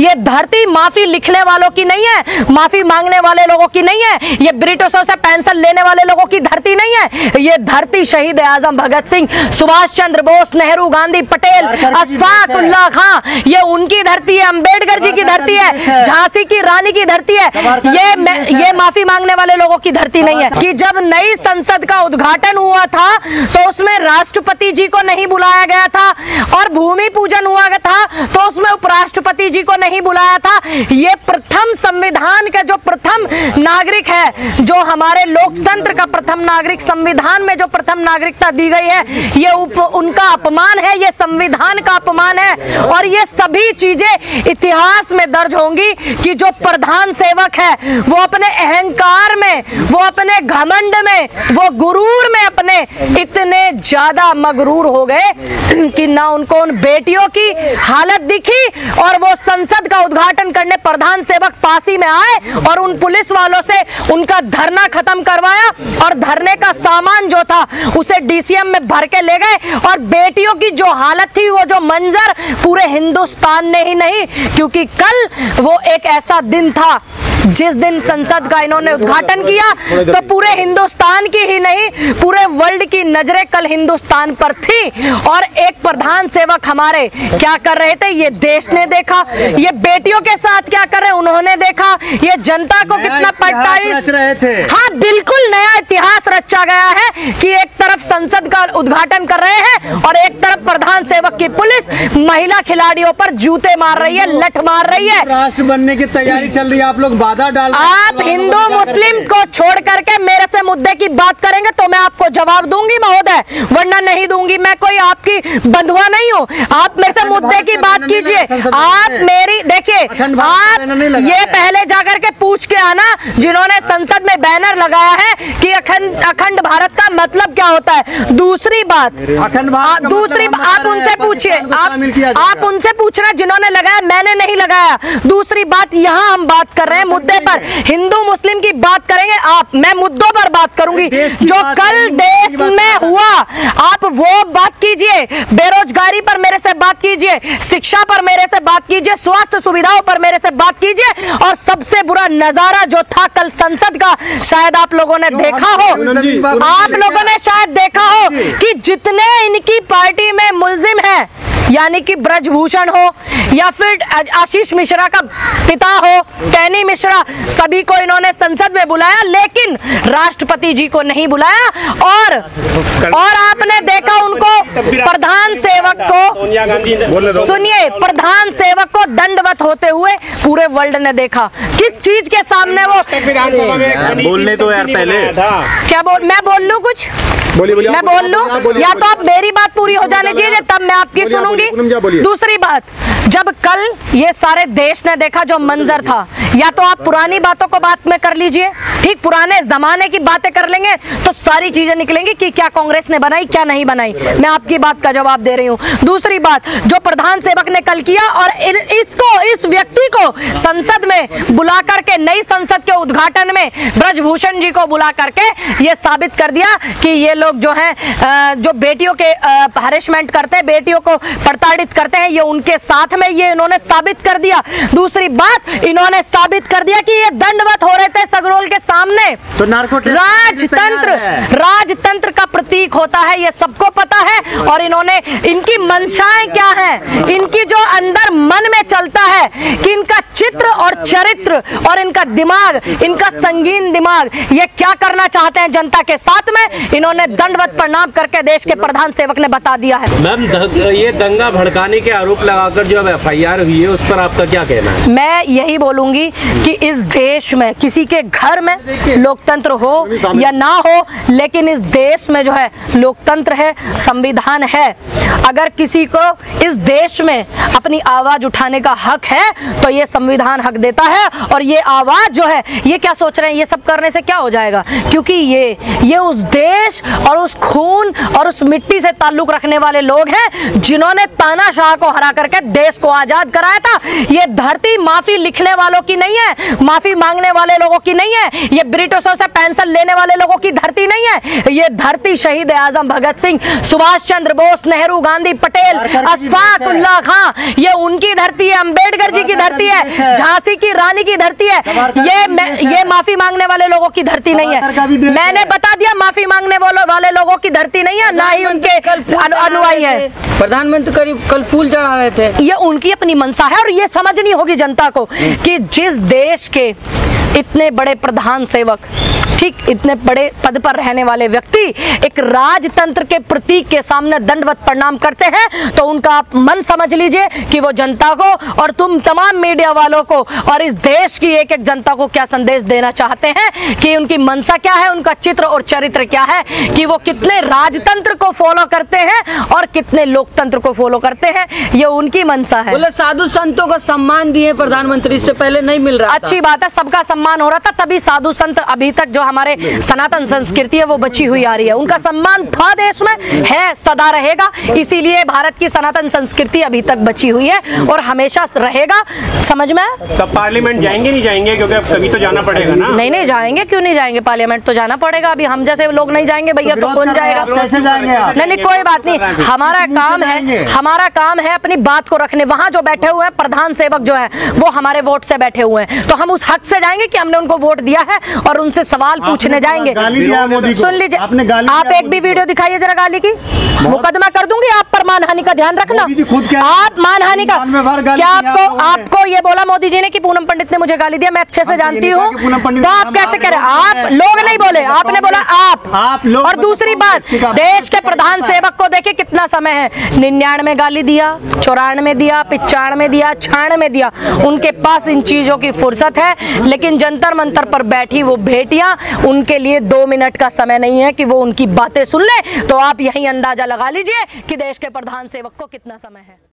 ये धरती माफी लिखने वालों की नहीं है, माफी मांगने वाले लोगों की नहीं है, ये ब्रिटिशों से पेंशन लेने वाले लोगों की धरती नहीं है। ये धरती शहीद आजम भगत सिंह, सुभाष चंद्र बोस, नेहरू, गांधी, पटेल, अशफाक उल्लाह खां, ये उनकी धरती है। अंबेडकर जी की धरती है, झांसी की रानी की धरती है। ये माफी मांगने वाले लोगों की धरती नहीं है। कि जब नई संसद का उद्घाटन हुआ था तो उसमें राष्ट्रपति जी को नहीं बुलाया गया था, और भूमि पूजन हुआ था तो उसमें उपराष्ट्रपति जी को नहीं बुलाया था। ये प्रथम संविधान का जो प्रथम नागरिक है, जो हमारे लोकतंत्र का प्रथम नागरिक, संविधान में जो प्रथम नागरिकता दी गई है, ये उनका अपमान है, ये संविधान का अपमान है। और ये सभी चीजें इतिहास में दर्ज होंगी कि जो प्रधान सेवक है वो अपने अहंकार में, वो अपने घमंड में, वो गुरूर में अपने इतने ज्यादा मगरूर हो गए कि ना उनको उन बेटियों की हालत दिखी, और वो संसद का उद्घाटन करने प्रधान सेवक पासी में आए और उन पुलिस वालों से उनका धरना खत्म करवाया, और धरने का सामान जो था उसे डीसीएम में भर के ले गए। और बेटियों की जो हालत थी, वो जो मंजर पूरे हिंदुस्तान ने ही नहीं, क्योंकि कल वो एक ऐसा दिन था जिस दिन संसद का इन्होंने उद्घाटन किया तो पूरे हिंदुस्तान की ही नहीं, पूरे वर्ल्ड की नजरें कल हिंदुस्तान पर थी। और एक प्रधान सेवक हमारे क्या कर रहे थे ये देश ने देखा, ये बेटियों के साथ क्या कर रहे उन्होंने देखा, ये जनता को कितना प्रताड़ित रहे थे। हाँ, बिल्कुल नया इतिहास रचा गया है कि एक तरफ संसद का उद्घाटन कर रहे हैं और एक तरफ प्रधान सेवक की पुलिस महिला खिलाड़ियों पर जूते मार रही है, लठ मार रही है। राष्ट्र बनने की तैयारी चल रही है, आप लोग आप हिंदू मुस्लिम को छोड़ करके मेरे से मुद्दे की बात करेंगे तो मैं आपको जवाब दूंगी महोदय, वरना नहीं दूंगी। मैं कोई आपकी बंधुआ नहीं हूँ। आप मेरे से मुद्दे की बात कीजिए। आप मेरी देखिए, आप ये पहले जाकर के पूछ के आना जिन्होंने संसद में बैनर लगाया है कि अखंड भारत का मतलब क्या होता है। दूसरी बात, आप उनसे पूछिए, आप उनसे पूछना जिन्होंने लगाया, मैंने नहीं लगाया। दूसरी बात, यहाँ हम बात कर रहे हैं मुद्दे पर, हिंदू मुस्लिम की बात करेंगे आप, मैं मुद्दों पर बात करूंगी। जो कल देश में हुआ आप वो बात कीजिए, बेरोजगारी पर मेरे से बात कीजिए, शिक्षा पर मेरे से बात कीजिए, स्वास्थ्य सुविधाओं पर मेरे से बात कीजिए। और सबसे बुरा नजारा जो था कल संसद का, शायद आप लोगों ने देखा हो, आप लोगों ने शायद देखा हो कि जितने इनकी पार्टी में मुलजिम है, यानी कि ब्रजभूषण हो या फिर आशीष मिश्रा का पिता हो टैनी मिश्रा, सभी को इन्होंने संसद में बुलाया, लेकिन राष्ट्रपति जी को नहीं बुलाया। और आपने देखा उनको प्रधान सेवक को, सुनिए, प्रधान सेवक को दंडवत होते हुए पूरे वर्ल्ड ने देखा। किस चीज के सामने वो बोलने तो यार पहले क्या मैं बोल लूं कुछ, मैं बोल लूं, या तो आप मेरी बात पूरी हो जाने दीजिए तब मैं आपकी सुनूंगी। दूसरी बात, जब कल ये सारे देश ने देखा जो मंजर था, या तो आप पुरानी बातों को बात में कर लीजिए, ठीक, पुराने जमाने की बातें कर लेंगे तो सारी चीजें निकलेंगी कि क्या कांग्रेस ने बनाई क्या नहीं बनाई। मैं आपकी बात का जवाब दे रही हूँ। दूसरी बात, जो प्रधान सेवक ने कल किया और इस व्यक्ति को संसद में बुला करके, नई संसद के उद्घाटन में ब्रजभूषण जी को बुला करके ये साबित कर दिया कि ये लोग जो हैं, जो बेटियों के हरेसमेंट करते हैं, बेटियों को प्रताड़ित करते हैं, ये उनके साथ में, ये इन्होंने साबित कर दिया। दूसरी बात, इन्होंने साबित कर दिया कि ये दंडवत हो रहे थे सगरोल के सामने। तो राजतंत्र का प्रतीक होता है, ये सबको पता है। और इन्होंने, इनकी मंशाएं क्या है, इनकी जो अंदर मन में चलता है कि इनका चित्र और चरित्र और इनका दिमाग, इनका संगीन दिमाग, ये क्या करना चाहते हैं जनता के साथ में, इन्होंने दंडवत प्रणाम करके देश के प्रधान सेवक ने बता दिया है। मैम, ये दंगा भड़काने के आरोप लगाकर जो एफआईआर हुई है उस पर आपका क्या कहना है? मैं यही बोलूंगी कि इस देश में किसी के घर में लोकतंत्र हो या ना हो, लेकिन इस देश में जो है लोकतंत्र है, संविधान है। अगर किसी को इस देश में अपनी आवाज उठाने का हक है तो ये संविधान हक देता है। और ये आवाज जो है, ये क्या सोच रहे हैं, ये सब करने से क्या हो जाएगा, क्योंकि ये उस देश और उस खून और उस मिट्टी से ताल्लुक रखने वाले लोग हैं जिन्होंने तानाशाह को हरा करके देश को आजाद कराया था। ये धरती माफी लिखने वालों की नहीं है, माफी मांगने वाले लोगों की नहीं है, ये ब्रिटिशों से पेंशन लेने वाले लोगों की धरती नहीं है। ये धरती शहीद आजम भगत सिंह, सुभाष चंद्र बोस, नेहरू, गांधी, पटेल, अशफाक उल्लाह खां, ये उनकी धरती है। अंबेडकर जी की धरती है, झांसी की रानी की धरती है। ये माफी मांगने वाले लोगों की धरती नहीं है। मैंने बता दिया, माफी मांगने वाले लोगों की धरती नहीं है, ना ही उनके अनुयायी है। प्रधानमंत्री करीब कल फूल चढ़ा रहे थे। ये उनकी अपनी मंशा है और ये समझनी होगी जनता को कि जिस देश के इतने बड़े प्रधान सेवक, ठीक, इतने बड़े पद पर रहने वाले व्यक्ति एक राजतंत्र के प्रतीक के सामने दंडवत प्रणाम करते हैं, तो उनका आप मन समझ लीजिए कि वो जनता को और तुम तमाम मीडिया वालों को और इस देश की एक एक जनता को क्या संदेश देना चाहते हैं, कि उनकी मंशा क्या है, उनका चित्र और चरित्र क्या है, कि वो कितने राजतंत्र को फॉलो करते हैं और कितने लोकतंत्र को फॉलो करते हैं। ये उनकी मंशा है। बोले साधु संतों को सम्मान दिए प्रधानमंत्री, इससे पहले नहीं मिल रहा। अच्छी बात है, सबका सम्मान हो रहा था, तभी साधु संत अभी तक जो हमारे सनातन संस्कृति है वो बची हुई आ रही है। उनका सम्मान था देश में, है, सदा रहेगा। इसीलिए भारत की सनातन संस्कृति अभी तक बची हुई है और हमेशा रहेगा। समझ में? तब पार्लियामेंट जाएंगे नहीं जाएंगे, क्योंकि अब कभी तो जाना पड़ेगा ना। नहीं जाएंगे, क्यों नहीं जाएंगे? पार्लियामेंट तो जाना पड़ेगा। अभी हम जैसे लोग नहीं जाएंगे भैया, तो कौन जाएगा? कैसे जाएंगे आप? नहीं, कोई बात नहीं। हमारा काम है अपनी बात को रखने। वहां जो बैठे हुए हैं प्रधान सेवक जो है वो हमारे वोट से बैठे हुए हैं, तो हम उस हक से जाएंगे कि हमने उनको वोट दिया है और उनसे सवाल पूछने जाएंगे। सुन लीजिए, आप एक भी वीडियो दिखाइए जरा गाली की, मुकदमा कर दूंगी आप पर। मानहानि का ध्यान रखना। आप मानहानि का क्या आपको ये बोला मोदी जी ने कि पूनम पंडित ने मुझे गाली दिया? मैं अच्छे से जानती हूँ, तो आप कैसे करें? आप लोग नहीं बोले, आपने बोला आप लोग। और दूसरी बात, देश के प्रधान सेवक को देखिए कितना समय है, 99 गाली दिया, 94 दिया, 95 दिया, 96 दिया। उनके पास इन चीजों की फुर्सत है, लेकिन जंतर मंतर पर बैठी वो बेटियां, उनके लिए 2 मिनट का समय नहीं है कि वो उनकी बातें सुन ले। तो आप यही अंदाजा लगा लीजिए कि देश के प्रधान सेवक को कितना समय है।